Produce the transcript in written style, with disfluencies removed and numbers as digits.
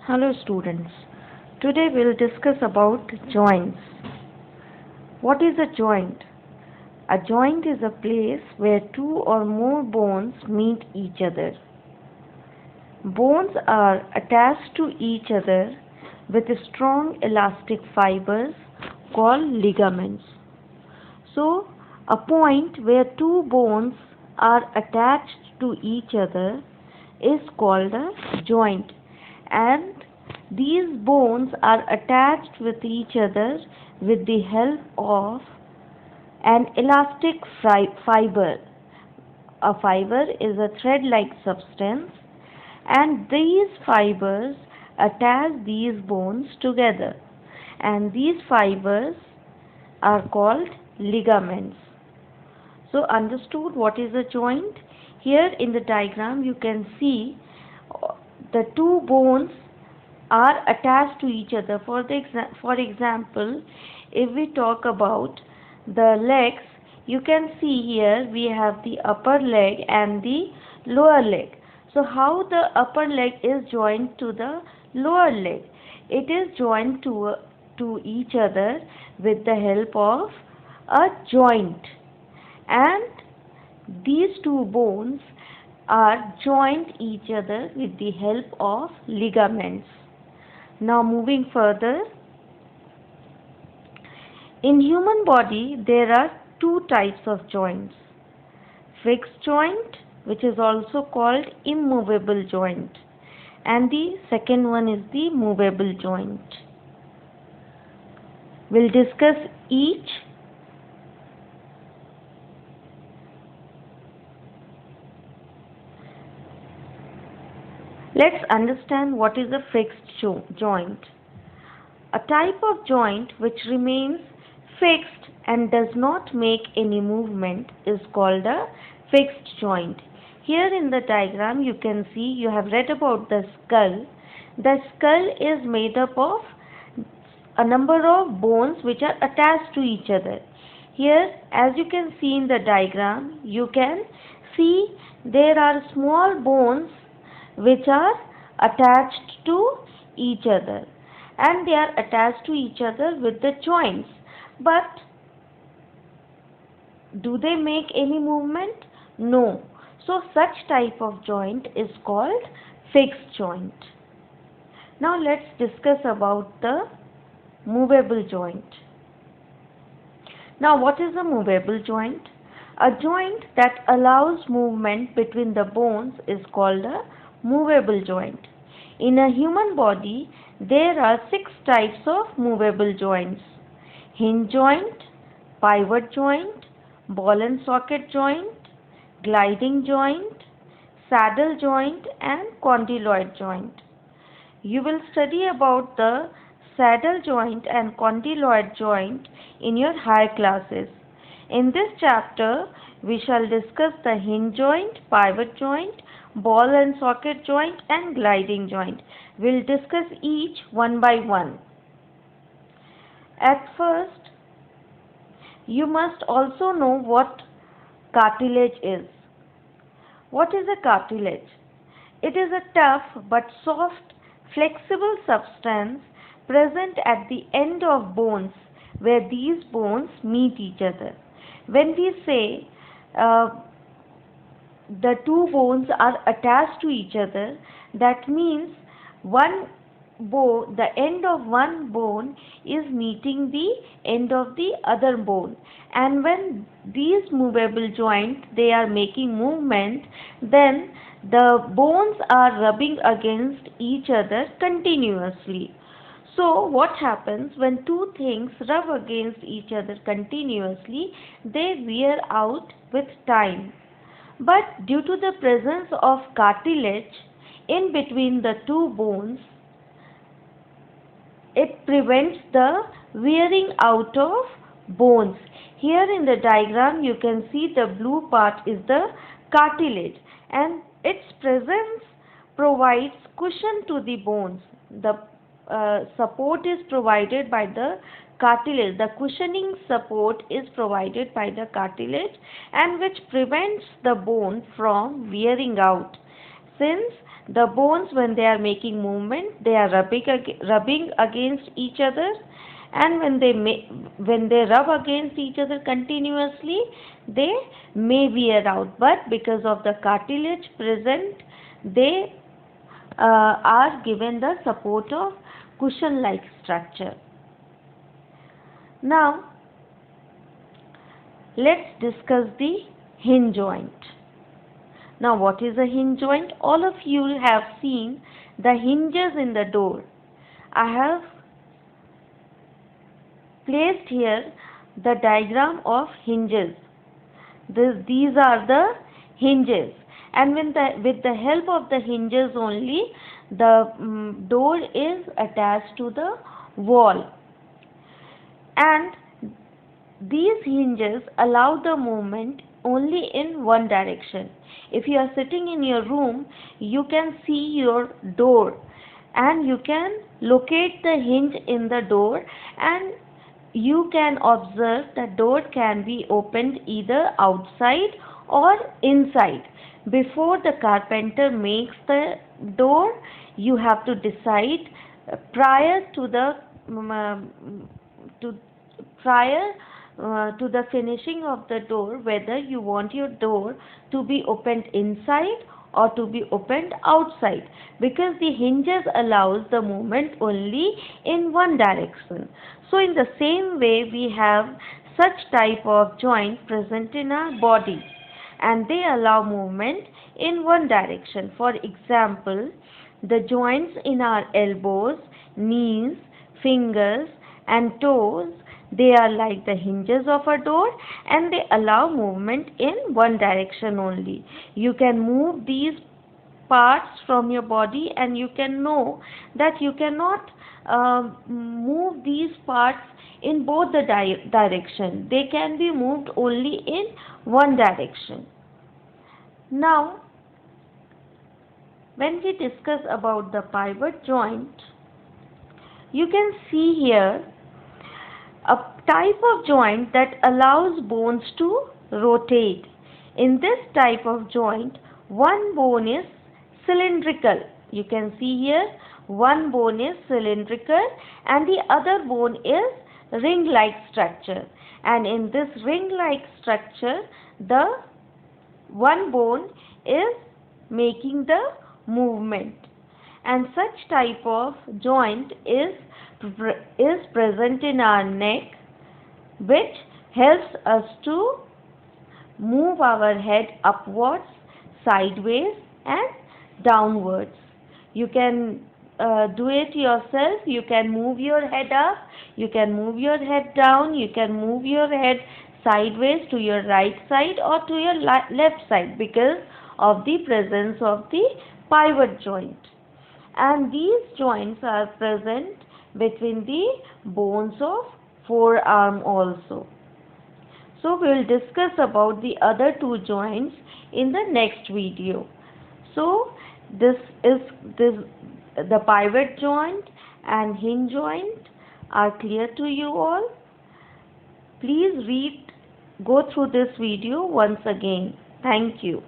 Hello students. Today we'll discuss about joints. What is a joint? A joint is a place where two or more bones meet each other. Bones are attached to each other with strong elastic fibers called ligaments. So, a point where two bones are attached to each other is called a joint, and these bones are attached with each other with the help of an elastic fiber. A fiber is a thread-like substance, and these fibers attach these bones together, and these fibers are called ligaments. So, understood what is a joint? Here in the diagram you can see the two bones are attached to each other. For example, if we talk about the legs, you can see here we have the upper leg and the lower leg. So how the upper leg is joined to the lower leg? It is joined to each other with the help of a joint, and these two bones are joined each other with the help of ligaments. Now moving further, in human body there are two types of joints. Fixed joint, which is also called immovable joint, and the second one is the movable joint. We'll discuss each. Let's understand what is a fixed joint. A type of joint which remains fixed and does not make any movement is called a fixed joint. Here in the diagram you can see, you have read about the skull. The skull is made up of a number of bones which are attached to each other. Here, as you can see in the diagram, you can see there are small bones which are attached to each other, and they are attached to each other with the joints, but do they make any movement? No. So such type of joint is called fixed joint. Now let's discuss about the movable joint. Now what is a movable joint? A joint that allows movement between the bones is called a movable joint. In a human body, there are 6 types of movable joints: hinge joint, pivot joint, ball and socket joint, gliding joint, saddle joint, and condyloid joint. You will study about the saddle joint and condyloid joint in your higher classes. In this chapter, we shall discuss the hinge joint, pivot joint, ball and socket joint, and gliding joint. We'll discuss each one by one. At first, you must also know what cartilage is. What is a cartilage? It is a tough but soft, flexible substance present at the end of bones where these bones meet each other. When we say the two bones are attached to each other, that means the end of one bone is meeting the end of the other bone, and when these movable joints they are making movement, then the bones are rubbing against each other continuously. So what happens when two things rub against each other continuously? They wear out with time. But due to the presence of cartilage in between the two bones, it prevents the wearing out of bones. Here in the diagram you can see the blue part is the cartilage, and its presence provides cushion to the bones. The support is provided by the cartilage. The cushioning support is provided by the cartilage, and which prevents the bone from wearing out. since the bones, when they are making movement, they are rubbing against each other, and when they rub against each other continuously, they may wear out, but because of the cartilage present, they are given the support of cushion like structure. Now let's discuss the hinge joint. Now, what is a hinge joint? All of you have seen the hinges in the door. I have placed here the diagram of hinges. These are the hinges, and with the help of the hinges only, the door is attached to the wall, and these hinges allow the movement only in one direction. If you are sitting in your room, you can see your door, and you can locate the hinge in the door, and you can observe that door can be opened either outside or inside. Before the carpenter makes the door, you have to decide prior to the to prior to the finishing of the door whether you want your door to be opened inside or to be opened outside, because the hinges allows the movement only in one direction. So in the same way, we have such type of joint present in our body, and they allow movement in one direction. For example, the joints in our elbows, knees, fingers and toes, they are like the hinges of a door, and they allow movement in one direction only. You can move these parts from your body, and you can know that you cannot move these parts in both the direction. They can be moved only in one direction. Now, when we discuss about the pivot joint, you can see here a type of joint that allows bones to rotate. In this type of joint, one bone is cylindrical. You can see here one bone is cylindrical and the other bone is ring-like structure. And in this ring-like structure, the one bone is making the movement. And such type of joint is present in our neck, which helps us to move our head upwards, sideways and downwards. You can do it yourself. You can move your head up, you can move your head down, you can move your head sideways to your right side or to your left side because of the presence of the pivot joint. And these joints are present between the bones of forearm also. So we will discuss about the other two joints in the next video. So the pivot joint and hinge joint are clear to you all. Please go through this video once again. Thank you.